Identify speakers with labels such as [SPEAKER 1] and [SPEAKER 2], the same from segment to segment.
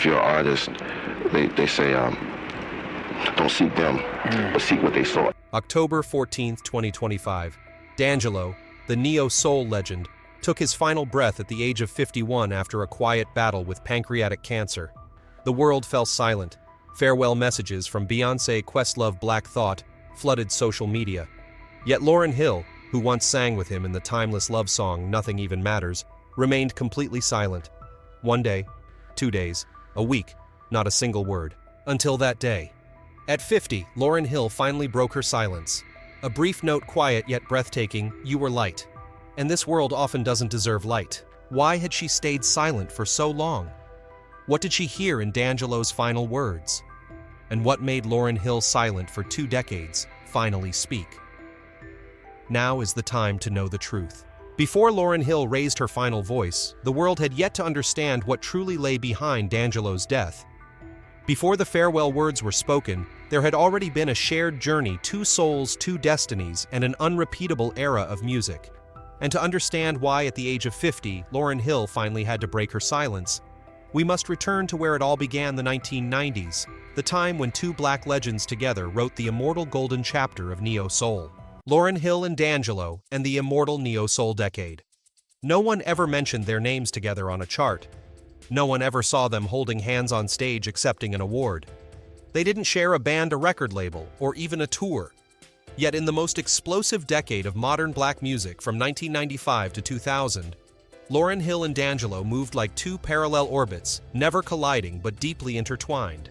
[SPEAKER 1] if you're an artist, they say, don't seek them, but seek what they sought.
[SPEAKER 2] October 14th, 2025, D'Angelo, the neo-soul legend, took his final breath at the age of 51 after a quiet battle with pancreatic cancer. The world fell silent. Farewell messages from Beyoncé, Questlove, Black Thought flooded social media. Yet Lauryn Hill, who once sang with him in the timeless love song Nothing Even Matters, remained completely silent. 1 day, 2 days, a week, not a single word. Until that day. At 50, Lauryn Hill finally broke her silence. A brief note, quiet yet breathtaking, "You were light. And this world often doesn't deserve light." Why had she stayed silent for so long? What did she hear in D'Angelo's final words? And what made Lauryn Hill silent for 2 decades finally speak? Now is the time to know the truth. Before Lauryn Hill raised her final voice, the world had yet to understand what truly lay behind D'Angelo's death. Before the farewell words were spoken, there had already been a shared journey, 2 souls, 2 destinies, and an unrepeatable era of music. And to understand why at the age of 50, Lauryn Hill finally had to break her silence, we must return to where it all began, the 1990s, the time when 2 black legends together wrote the immortal golden chapter of neo-soul. Lauryn Hill and D'Angelo and the immortal neo-soul decade. No one ever mentioned their names together on a chart. No one ever saw them holding hands on stage accepting an award. They didn't share a band, a record label, or even a tour. Yet in the most explosive decade of modern black music from 1995 to 2000, Lauryn Hill and D'Angelo moved like 2 parallel orbits, never colliding but deeply intertwined.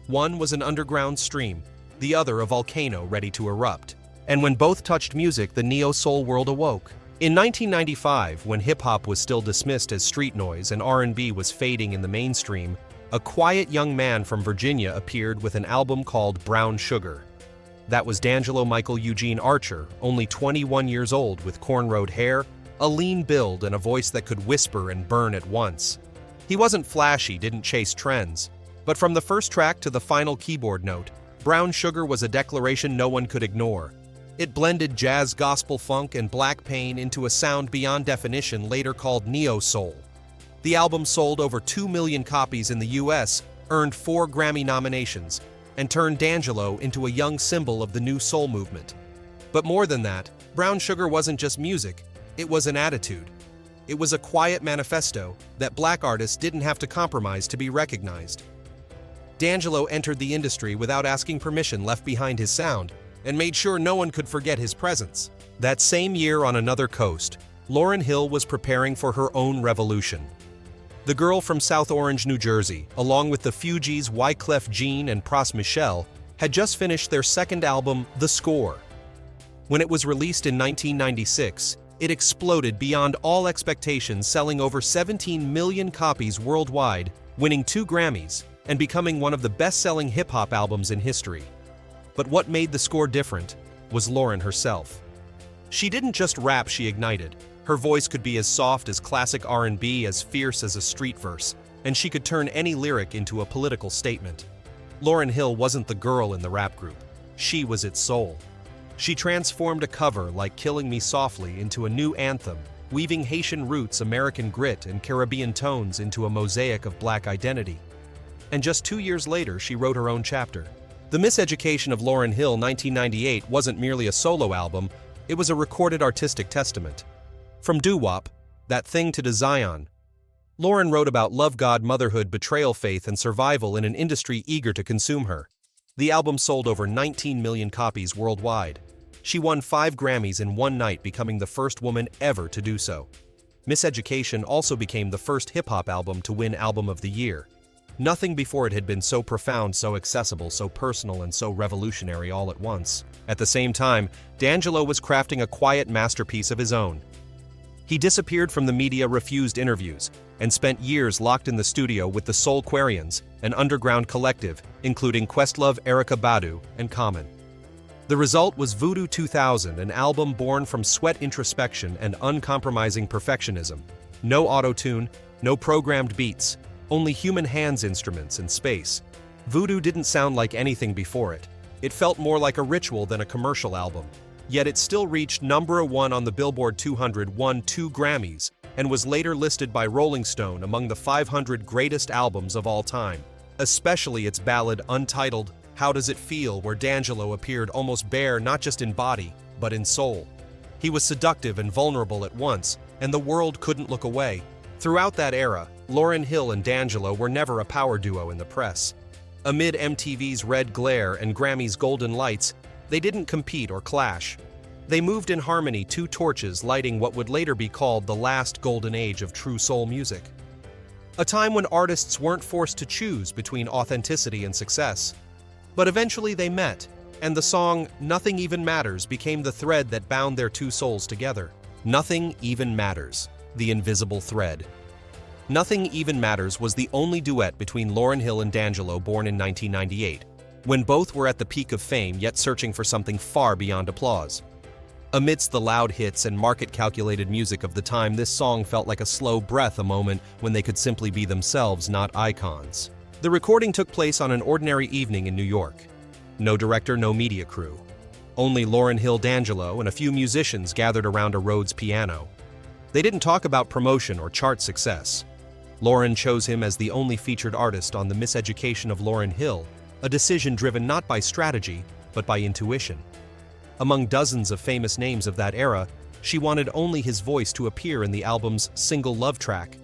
[SPEAKER 2] One was an underground stream, the other a volcano ready to erupt. And when both touched music, the neo-soul world awoke. In 1995, when hip-hop was still dismissed as street noise and R&B was fading in the mainstream, a quiet young man from Virginia appeared with an album called Brown Sugar. That was D'Angelo Michael Eugene Archer, only 21 years old, with cornrowed hair, a lean build, and a voice that could whisper and burn at once. He wasn't flashy, didn't chase trends. But from the first track to the final keyboard note, Brown Sugar was a declaration no one could ignore. It blended jazz, gospel, funk, and black pain into a sound beyond definition, later called neo-soul. The album sold over 2 million copies in the US, earned 4 Grammy nominations, and turned D'Angelo into a young symbol of the new soul movement. But more than that, Brown Sugar wasn't just music, it was an attitude. It was a quiet manifesto that black artists didn't have to compromise to be recognized. D'Angelo entered the industry without asking permission, left behind his sound, and made sure no one could forget his presence. That same year, on another coast, Lauryn Hill was preparing for her own revolution. The girl from South Orange, New Jersey, along with the Fugees, Wyclef Jean, and Pras Michel, had just finished their second album, The Score. When it was released in 1996, it exploded beyond all expectations, selling over 17 million copies worldwide, winning 2 Grammys, and becoming one of the best-selling hip-hop albums in history. But what made The Score different was Lauryn herself. She didn't just rap, she ignited. Her voice could be as soft as classic R&B, as fierce as a street verse, and she could turn any lyric into a political statement. Lauryn Hill wasn't the girl in the rap group. She was its soul. She transformed a cover like Killing Me Softly into a new anthem, weaving Haitian roots, American grit, and Caribbean tones into a mosaic of black identity. And just 2 years later, she wrote her own chapter. The Miseducation of Lauryn Hill, 1998, wasn't merely a solo album, it was a recorded artistic testament. From doo-wop, That Thing, to Zion, Lauryn wrote about love, God, motherhood, betrayal, faith, and survival in an industry eager to consume her. The album sold over 19 million copies worldwide. She won 5 Grammys in one night, becoming the first woman ever to do so. Miseducation also became the first hip-hop album to win Album of the Year. Nothing before it had been so profound, so accessible, so personal, and so revolutionary all at once. At the same time, D'Angelo was crafting a quiet masterpiece of his own. He disappeared from the media, refused interviews, and spent years locked in the studio with the Soulquarians, an underground collective, including Questlove, Erykah Badu, and Common. The result was Voodoo 2000, an album born from sweat, introspection, and uncompromising perfectionism. No auto-tune, no programmed beats, only human hands, instruments, and space. Voodoo didn't sound like anything before it. It felt more like a ritual than a commercial album. Yet it still reached #1 on the Billboard 200, won 2 Grammys, and was later listed by Rolling Stone among the 500 greatest albums of all time, especially its ballad Untitled, How Does It Feel, where D'Angelo appeared almost bare not just in body, but in soul. He was seductive and vulnerable at once, and the world couldn't look away. Throughout that era, Lauryn Hill and D'Angelo were never a power duo in the press. Amid MTV's red glare and Grammy's golden lights, they didn't compete or clash. They moved in harmony, two torches lighting what would later be called the last golden age of true soul music. A time when artists weren't forced to choose between authenticity and success. But eventually they met, and the song Nothing Even Matters became the thread that bound their two souls together. Nothing Even Matters, the invisible thread. Nothing Even Matters was the only duet between Lauryn Hill and D'Angelo, born in 1998, when both were at the peak of fame yet searching for something far beyond applause. Amidst the loud hits and market-calculated music of the time, this song felt like a slow breath, a moment when they could simply be themselves, not icons. The recording took place on an ordinary evening in New York. No director, no media crew. Only Lauryn Hill, D'Angelo, and a few musicians gathered around a Rhodes piano. They didn't talk about promotion or chart success. Lauryn chose him as the only featured artist on The Miseducation of Lauryn Hill, a decision driven not by strategy, but by intuition. Among dozens of famous names of that era, she wanted only his voice to appear in the album's single love track.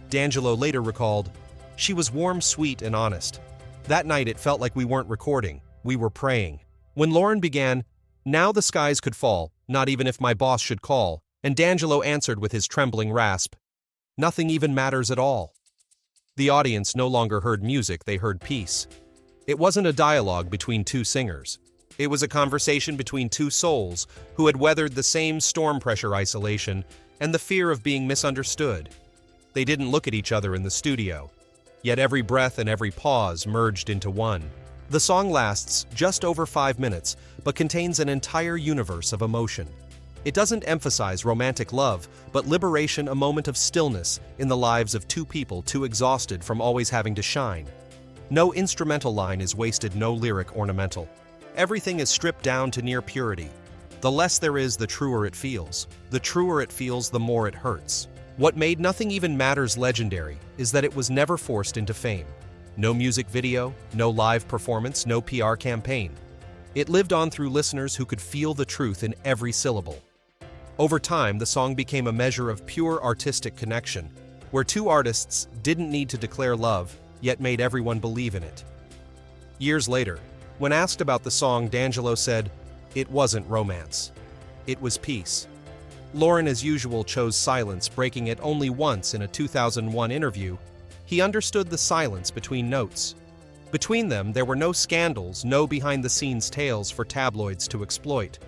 [SPEAKER 2] D'Angelo later recalled, "She was warm, sweet, and honest. That night it felt like we weren't recording, we were praying." When Lauryn began, "Now the skies could fall, not even if my boss should call," and D'Angelo answered with his trembling rasp, "Nothing even matters at all." The audience no longer heard music, they heard peace. It wasn't a dialogue between two singers. It was a conversation between two souls who had weathered the same storm pressure, isolation, and the fear of being misunderstood. They didn't look at each other in the studio, yet every breath and every pause merged into one. The song lasts just over 5 minutes, but contains an entire universe of emotion. It doesn't emphasize romantic love, but liberation, a moment of stillness in the lives of two people too exhausted from always having to shine. No instrumental line is wasted, no lyric ornamental. Everything is stripped down to near purity. The less there is, the truer it feels. The truer it feels, the more it hurts. What made Nothing Even Matters legendary is that it was never forced into fame. No music video, no live performance, no PR campaign. It lived on through listeners who could feel the truth in every syllable. Over time, the song became a measure of pure artistic connection, where two artists didn't need to declare love, yet made everyone believe in it. Years later, when asked about the song, D'Angelo said, "It wasn't romance. It was peace." Lauryn, as usual, chose silence, breaking it only once in a 2001 interview. He understood the silence between notes. Between them, there were no scandals, no behind-the-scenes tales for tabloids to exploit.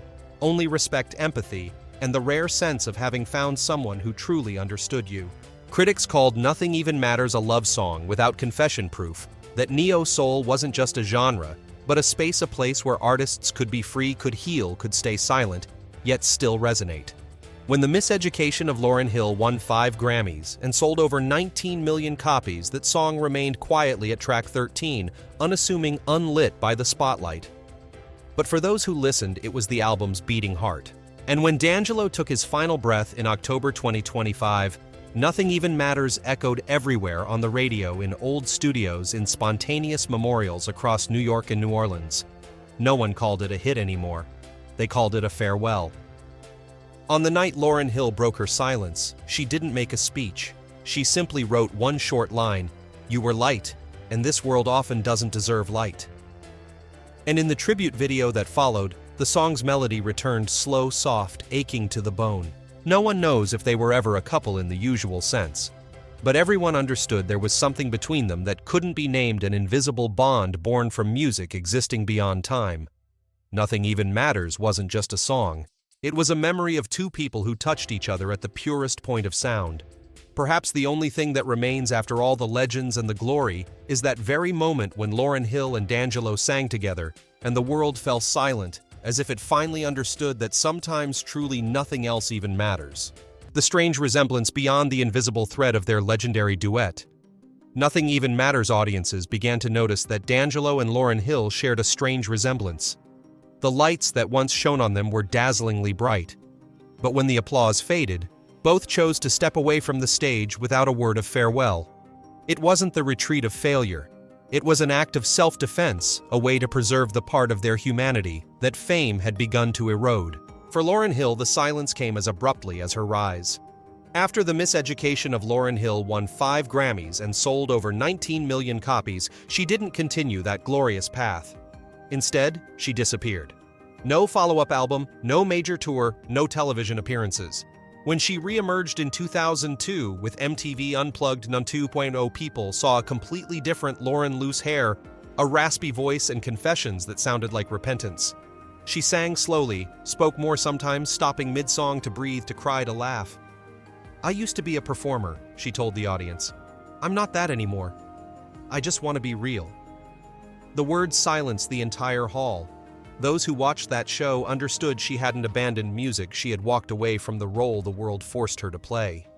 [SPEAKER 2] Only respect, empathy, and the rare sense of having found someone who truly understood you. Critics called Nothing Even Matters a love song without confession, proof that neo-soul wasn't just a genre, but a space, a place where artists could be free, could heal, could stay silent, yet still resonate. When The Miseducation of Lauryn Hill won 5 Grammys and sold over 19 million copies, that song remained quietly at track 13, unassuming, unlit by the spotlight. But for those who listened, it was the album's beating heart. And when D'Angelo took his final breath in October 2025, Nothing Even Matters echoed everywhere on the radio, in old studios, in spontaneous memorials across New York and New Orleans. No one called it a hit anymore. They called it a farewell. On the night Lauryn Hill broke her silence, she didn't make a speech. She simply wrote one short line, "You were light, and this world often doesn't deserve light." And in the tribute video that followed, the song's melody returned slow, soft, aching to the bone. No one knows if they were ever a couple in the usual sense. But everyone understood there was something between them that couldn't be named, an invisible bond born from music existing beyond time. Nothing Even Matters wasn't just a song. It was a memory of two people who touched each other at the purest point of sound. Perhaps the only thing that remains after all the legends and the glory is that very moment when Lauryn Hill and D'Angelo sang together, and the world fell silent, as if it finally understood that sometimes truly nothing else even matters. The strange resemblance beyond the invisible thread of their legendary duet. Nothing Even Matters audiences began to notice that D'Angelo and Lauryn Hill shared a strange resemblance. The lights that once shone on them were dazzlingly bright. But when the applause faded, Both chose to step away from the stage without a word of farewell. It wasn't the retreat of failure. It was an act of self-defense, a way to preserve the part of their humanity that fame had begun to erode. For Lauryn Hill, the silence came as abruptly as her rise. After the miseducation of Lauryn Hill won 5 Grammys and sold over 19 million copies, she didn't continue that glorious path. Instead, she disappeared. No follow-up album, no major tour, no television appearances. When she re-emerged in 2002 with MTV Unplugged 2.0, people saw a completely different Lauryn: loose hair, a raspy voice, and confessions that sounded like repentance. She sang slowly, spoke more sometimes, stopping mid-song to breathe, to cry, to laugh. "I used to be a performer," she told the audience. "I'm not that anymore. I just want to be real." The words silenced the entire hall. Those who watched that show understood she hadn't abandoned music, she had walked away from the role the world forced her to play.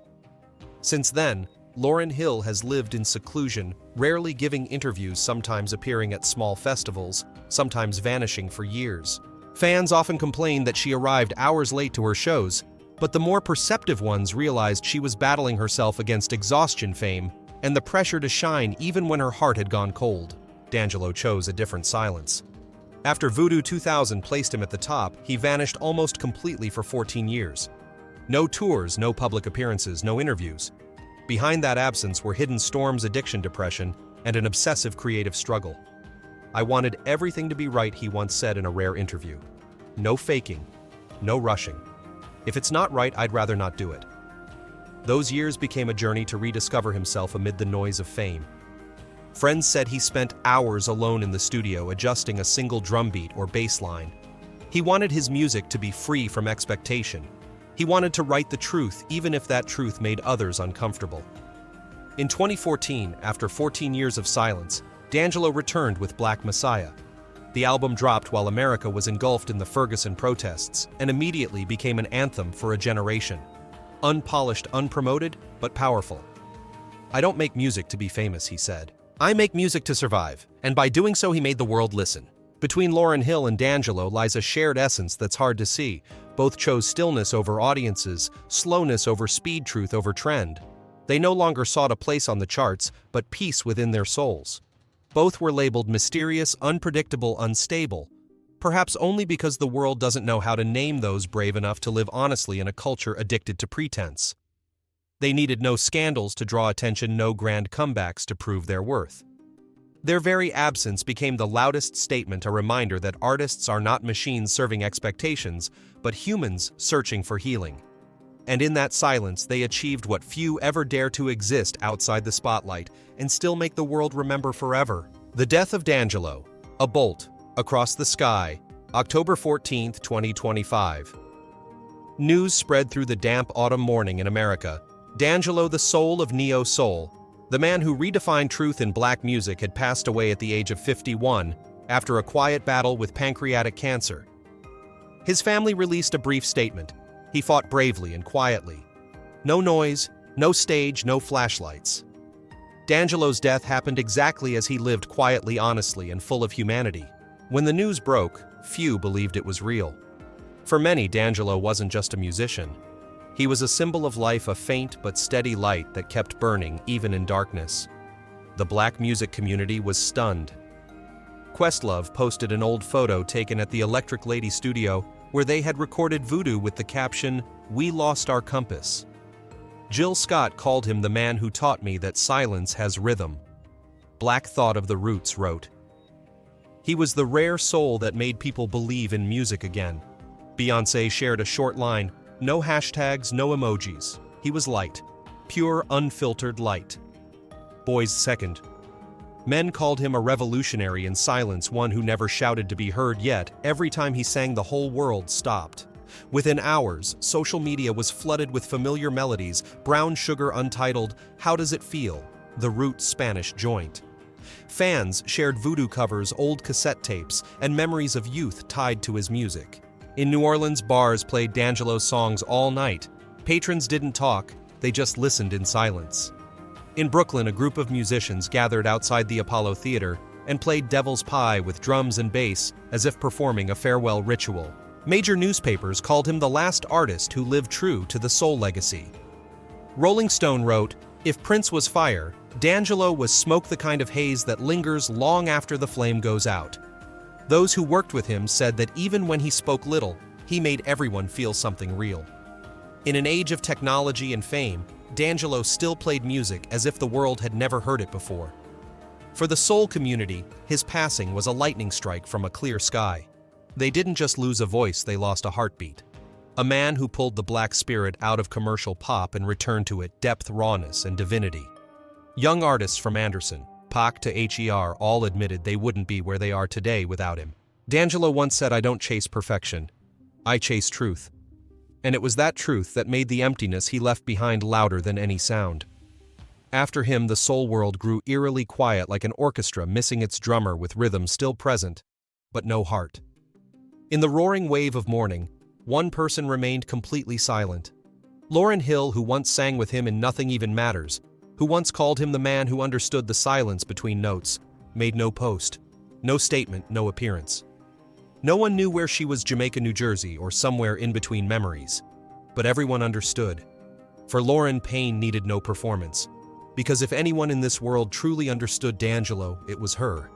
[SPEAKER 2] Since then, Lauryn Hill has lived in seclusion, rarely giving interviews, sometimes appearing at small festivals, sometimes vanishing for years. Fans often complain that she arrived hours late to her shows, but the more perceptive ones realized she was battling herself against exhaustion, fame, and the pressure to shine even when her heart had gone cold. D'Angelo chose a different silence. After Voodoo 2000 placed him at the top, he vanished almost completely for 14 years. No tours, no public appearances, no interviews. Behind that absence were hidden storms, addiction, depression, and an obsessive creative struggle. "I wanted everything to be right," he once said in a rare interview. "No faking, no rushing. If it's not right, I'd rather not do it." Those years became a journey to rediscover himself amid the noise of fame. Friends said he spent hours alone in the studio adjusting a single drum beat or bass line. He wanted his music to be free from expectation. He wanted to write the truth, even if that truth made others uncomfortable. In 2014, after 14 years of silence, D'Angelo returned with Black Messiah. The album dropped while America was engulfed in the Ferguson protests and immediately became an anthem for a generation. Unpolished, unpromoted, but powerful. "I don't make music to be famous," he said. "I make music to survive," and by doing so he made the world listen. Between Lauryn Hill and D'Angelo lies a shared essence that's hard to see. Both chose stillness over audiences, slowness over speed, truth over trend. They no longer sought a place on the charts, but peace within their souls. Both were labeled mysterious, unpredictable, unstable, perhaps only because the world doesn't know how to name those brave enough to live honestly in a culture addicted to pretense. They needed no scandals to draw attention, no grand comebacks to prove their worth. Their very absence became the loudest statement, a reminder that artists are not machines serving expectations, but humans searching for healing. And in that silence, they achieved what few ever dare to exist outside the spotlight and still make the world remember forever. The death of D'Angelo, a bolt across the sky, October 14, 2025. News spread through the damp autumn morning in America. D'Angelo, the soul of neo-soul, the man who redefined truth in black music, had passed away at the age of 51 after a quiet battle with pancreatic cancer. His family released a brief statement. He fought bravely and quietly. No noise, no stage, no flashlights. D'Angelo's death happened exactly as he lived, quietly, honestly, and full of humanity. When the news broke, few believed it was real. For many, D'Angelo wasn't just a musician. He was a symbol of life, a faint but steady light that kept burning even in darkness. The black music community was stunned. Questlove posted an old photo taken at the Electric Lady studio where they had recorded Voodoo with the caption, "We lost our compass." Jill Scott called him the man who taught me that silence has rhythm. Black Thought of the Roots wrote, "He was the rare soul that made people believe in music again." Beyoncé shared a short line, "No hashtags, no emojis. He was light. Pure, unfiltered light." Boys second. Men called him a revolutionary in silence, one who never shouted to be heard, yet every time he sang the whole world stopped. Within hours, social media was flooded with familiar melodies: Brown Sugar Untitled, How Does It Feel, The Root Spanish Joint. Fans shared Voodoo covers, old cassette tapes, and memories of youth tied to his music. In New Orleans, bars played D'Angelo's songs all night. Patrons didn't talk, they just listened in silence. In Brooklyn, a group of musicians gathered outside the Apollo Theater and played Devil's Pie with drums and bass as if performing a farewell ritual. Major newspapers called him the last artist who lived true to the soul legacy. Rolling Stone wrote, "If Prince was fire, D'Angelo was smoke, the kind of haze that lingers long after the flame goes out." Those who worked with him said that even when he spoke little, he made everyone feel something real. In an age of technology and fame, D'Angelo still played music as if the world had never heard it before. For the soul community, his passing was a lightning strike from a clear sky. They didn't just lose a voice, they lost a heartbeat. A man who pulled the black spirit out of commercial pop and returned to it depth, rawness, and divinity. Young artists from Anderson, Pac to Her all admitted they wouldn't be where they are today without him. D'Angelo once said, "I don't chase perfection, I chase truth." And it was that truth that made the emptiness he left behind louder than any sound. After him, the soul world grew eerily quiet, like an orchestra missing its drummer with rhythm still present, but no heart. In the roaring wave of mourning, one person remained completely silent. Lauryn Hill, who once sang with him in Nothing Even Matters, who once called him the man who understood the silence between notes, made no post, no statement, no appearance. No one knew where she was, Jamaica, New Jersey, or somewhere in between memories. But everyone understood. For Lauryn, pain needed no performance. Because if anyone in this world truly understood D'Angelo, it was her.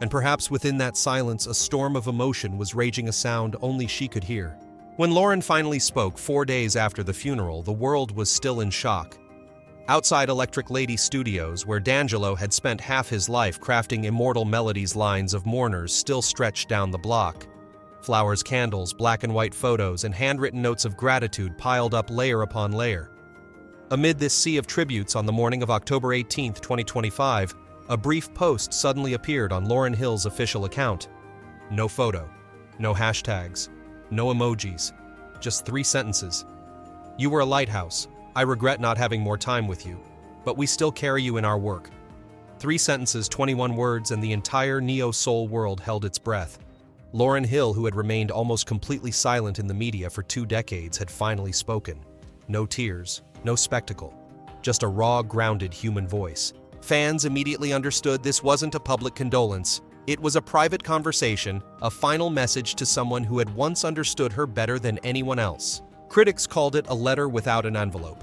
[SPEAKER 2] And perhaps within that silence, a storm of emotion was raging, a sound only she could hear. When Lauryn finally spoke 4 days after the funeral, the world was still in shock. Outside Electric Lady Studios, where D'Angelo had spent half his life crafting immortal melodies, lines of mourners still stretched down the block. Flowers, candles, black and white photos, and handwritten notes of gratitude piled up layer upon layer. Amid this sea of tributes, on the morning of October 18, 2025, a brief post suddenly appeared on Lauryn Hill's official account. No photo, no hashtags, no emojis, just 3 sentences. "You were a lighthouse. I regret not having more time with you, but we still carry you in our work." 3 sentences, 21 words, and the entire neo-soul world held its breath. Lauryn Hill, who had remained almost completely silent in the media for 2 decades, had finally spoken. No tears, no spectacle, just a raw, grounded human voice. Fans immediately understood this wasn't a public condolence. It was a private conversation, a final message to someone who had once understood her better than anyone else. Critics called it a letter without an envelope.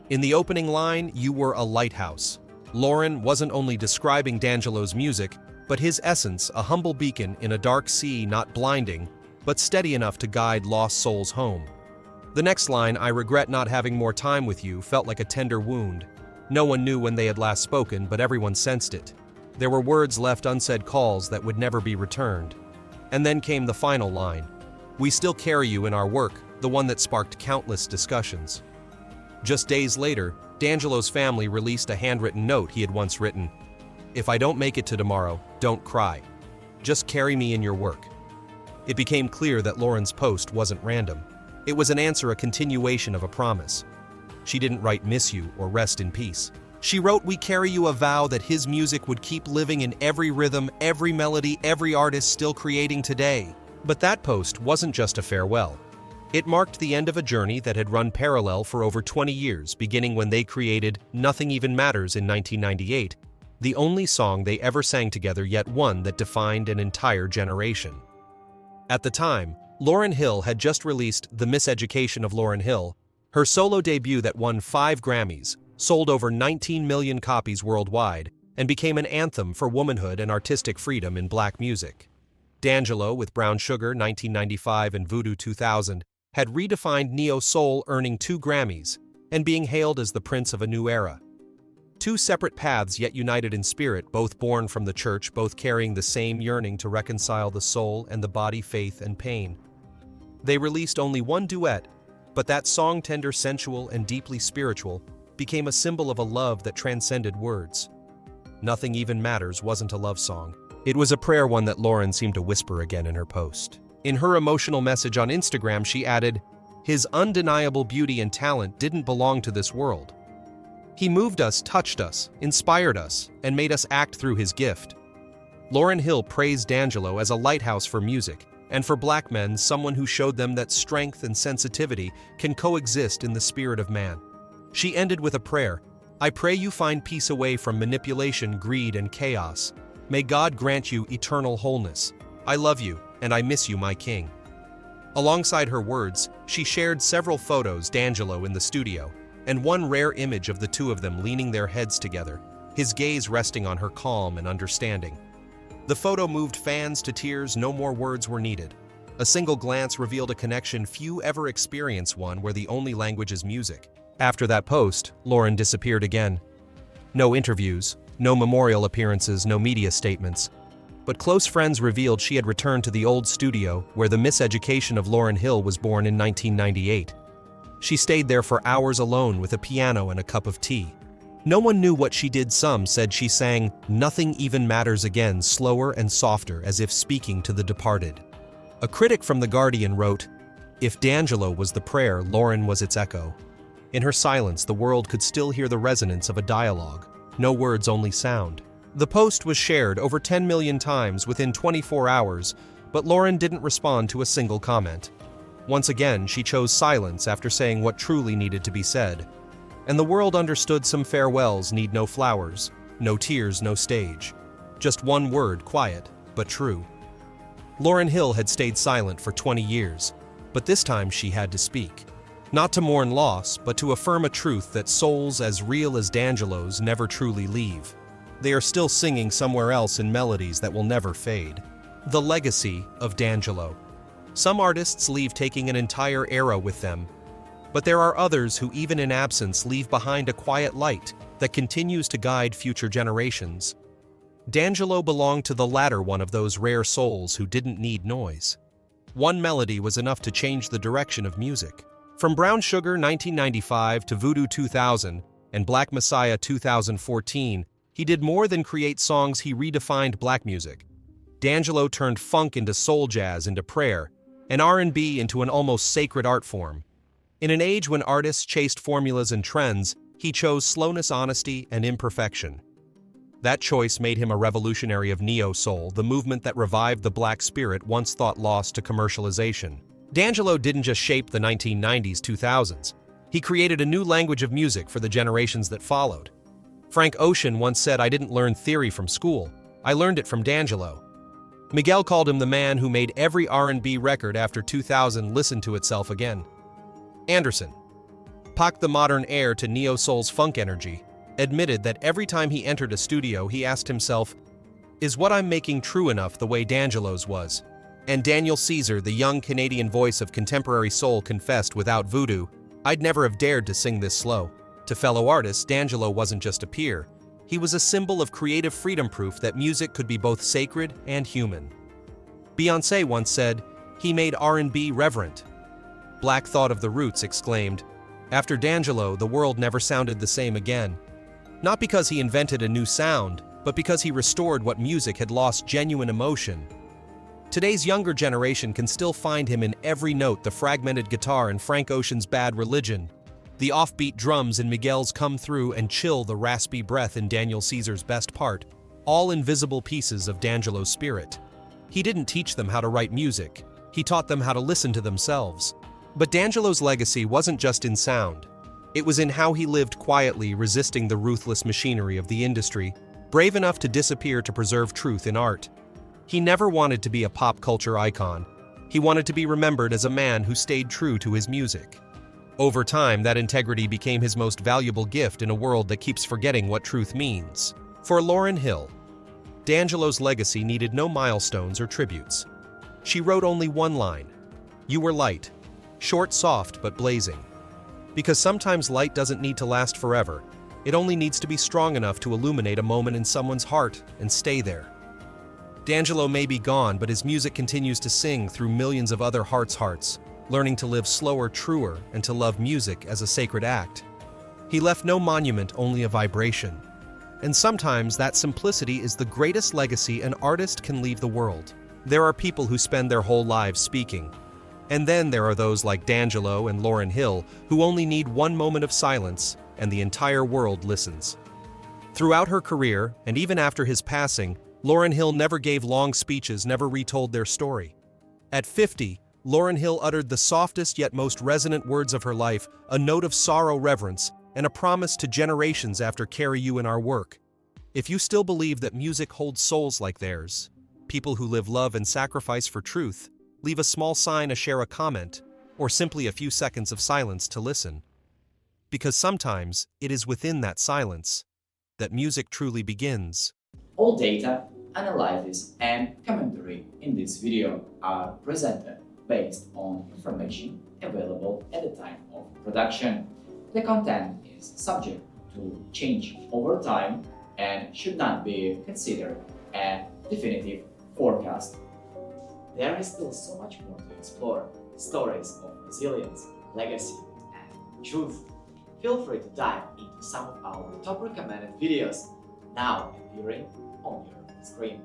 [SPEAKER 2] In the opening line, "You were a lighthouse," Lauryn wasn't only describing D'Angelo's music, but his essence, a humble beacon in a dark sea, not blinding, but steady enough to guide lost souls home. The next line, "I regret not having more time with you," felt like a tender wound. No one knew when they had last spoken, but everyone sensed it. There were words left unsaid, calls that would never be returned. And then came the final line, "We still carry you in our work," the one that sparked countless discussions. Just days later, D'Angelo's family released a handwritten note he had once written. "If I don't make it to tomorrow, don't cry. Just carry me in your work." It became clear that Lauryn's post wasn't random. It was an answer, a continuation of a promise. She didn't write "miss you" or "rest in peace." She wrote, "We carry you," a vow that his music would keep living in every rhythm, every melody, every artist still creating today. But that post wasn't just a farewell. It marked the end of a journey that had run parallel for over 20 years, beginning when they created Nothing Even Matters in 1998, the only song they ever sang together, yet one that defined an entire generation. At the time, Lauryn Hill had just released The Miseducation of Lauryn Hill, her solo debut that won 5 Grammys, sold over 19 million copies worldwide, and became an anthem for womanhood and artistic freedom in black music. D'Angelo, with Brown Sugar 1995 and Voodoo 2000, had redefined neo-soul, earning 2 Grammys, and being hailed as the prince of a new era. 2 separate paths, yet united in spirit, both born from the church, both carrying the same yearning to reconcile the soul and the body, faith and pain. They released only 1 duet, but that song, tender, sensual, and deeply spiritual, became a symbol of a love that transcended words. Nothing Even Matters wasn't a love song. It was a prayer, one that Lauryn seemed to whisper again in her post. In her emotional message on Instagram, she added, "His undeniable beauty and talent didn't belong to this world. He moved us, touched us, inspired us, and made us act through his gift." Lauryn Hill praised D'Angelo as a lighthouse for music, and for black men, someone who showed them that strength and sensitivity can coexist in the spirit of man. She ended with a prayer, "I pray you find peace away from manipulation, greed, and chaos. May God grant you eternal wholeness. I love you, and I miss you, my king." Alongside her words, she shared several photos D'Angelo in the studio, and one rare image of the two of them leaning their heads together, his gaze resting on her calm and understanding. The photo moved fans to tears. No more words were needed. A single glance revealed a connection few ever experience, one where the only language is music. After that post, Lauryn disappeared again. No interviews, no memorial appearances, no media statements. But close friends revealed she had returned to the old studio where the miseducation of Lauryn Hill was born in 1998. She stayed there for hours alone with a piano and a cup of tea. No one knew what she did. Some said she sang "Nothing Even Matters Again" slower and softer, as if speaking to the departed. A critic from The Guardian wrote, "If D'Angelo was the prayer, Lauryn was its echo." In her silence, the world could still hear the resonance of a dialogue. No words, only sound. The post was shared over 10 million times within 24 hours, but Lauryn didn't respond to a single comment. Once again, she chose silence after saying what truly needed to be said. And the world understood some farewells need no flowers, no tears, no stage. Just one word, quiet, but true. Lauryn Hill had stayed silent for 20 years, but this time she had to speak. Not to mourn loss, but to affirm a truth that souls as real as D'Angelo's never truly leave. They are still singing somewhere else in melodies that will never fade. The legacy of D'Angelo. Some artists leave taking an entire era with them, but there are others who, even in absence, leave behind a quiet light that continues to guide future generations. D'Angelo belonged to the latter one of those rare souls who didn't need noise. One melody was enough to change the direction of music. From Brown Sugar 1995 to Voodoo 2000 and Black Messiah 2014, he did more than create songs. He redefined black music. D'Angelo turned funk into soul, jazz into prayer, and R&B into an almost sacred art form. In an age when artists chased formulas and trends, he chose slowness, honesty, and imperfection. That choice made him a revolutionary of neo-soul, the movement that revived the black spirit once thought lost to commercialization. D'Angelo didn't just shape the 1990s, 2000s. He created a new language of music for the generations that followed. Frank Ocean once said, "I didn't learn theory from school. I learned it from D'Angelo." Miguel called him the man who made every R&B record after 2000 listen to itself again. Anderson, Pac, the modern heir to neo-soul's funk energy, admitted that every time he entered a studio he asked himself, "Is what I'm making true enough the way D'Angelo's was?" And Daniel Caesar, the young Canadian voice of contemporary soul, confessed, "Without Voodoo, I'd never have dared to sing this slow." To fellow artists, D'Angelo wasn't just a peer. He was a symbol of creative freedom, proof that music could be both sacred and human. Beyoncé once said, "He made R&B reverent." Black Thought of the Roots exclaimed, "After D'Angelo, the world never sounded the same again." Not because he invented a new sound, but because he restored what music had lost: genuine emotion. Today's younger generation can still find him in every note: the fragmented guitar in Frank Ocean's Bad Religion, the offbeat drums in Miguel's Come Through, and chill the raspy breath in Daniel Caesar's Best Part, all invisible pieces of D'Angelo's spirit. He didn't teach them how to write music, he taught them how to listen to themselves. But D'Angelo's legacy wasn't just in sound. It was in how he lived quietly, resisting the ruthless machinery of the industry, brave enough to disappear to preserve truth in art. He never wanted to be a pop culture icon. He wanted to be remembered as a man who stayed true to his music. Over time, that integrity became his most valuable gift in a world that keeps forgetting what truth means. For Lauryn Hill, D'Angelo's legacy needed no milestones or tributes. She wrote only one line: "You were light, short, soft, but blazing." Because sometimes light doesn't need to last forever. It only needs to be strong enough to illuminate a moment in someone's heart and stay there. D'Angelo may be gone, but his music continues to sing through millions of other hearts, learning to live slower, truer, and to love music as a sacred act. He left no monument, only a vibration. And sometimes that simplicity is the greatest legacy an artist can leave the world. There are people who spend their whole lives speaking. And then there are those like D'Angelo and Lauryn Hill who only need one moment of silence and the entire world listens. Throughout her career, and even after his passing, Lauryn Hill never gave long speeches, never retold their story. At 50, Lauryn Hill uttered the softest yet most resonant words of her life, a note of sorrow, reverence, and a promise to generations after: "Carry you in our work." If you still believe that music holds souls like theirs, people who live, love, and sacrifice for truth, Leave a small sign to share a comment, or simply a few seconds of silence to listen. Because sometimes it is within that silence that music truly begins.
[SPEAKER 3] All data, analysis, and commentary in this video are presented based on information available at the time of production. The content is subject to change over time and should not be considered a definitive forecast. There is still so much more to explore: stories of resilience, legacy, and truth. Feel free to dive into some of our top recommended videos now appearing on your screen.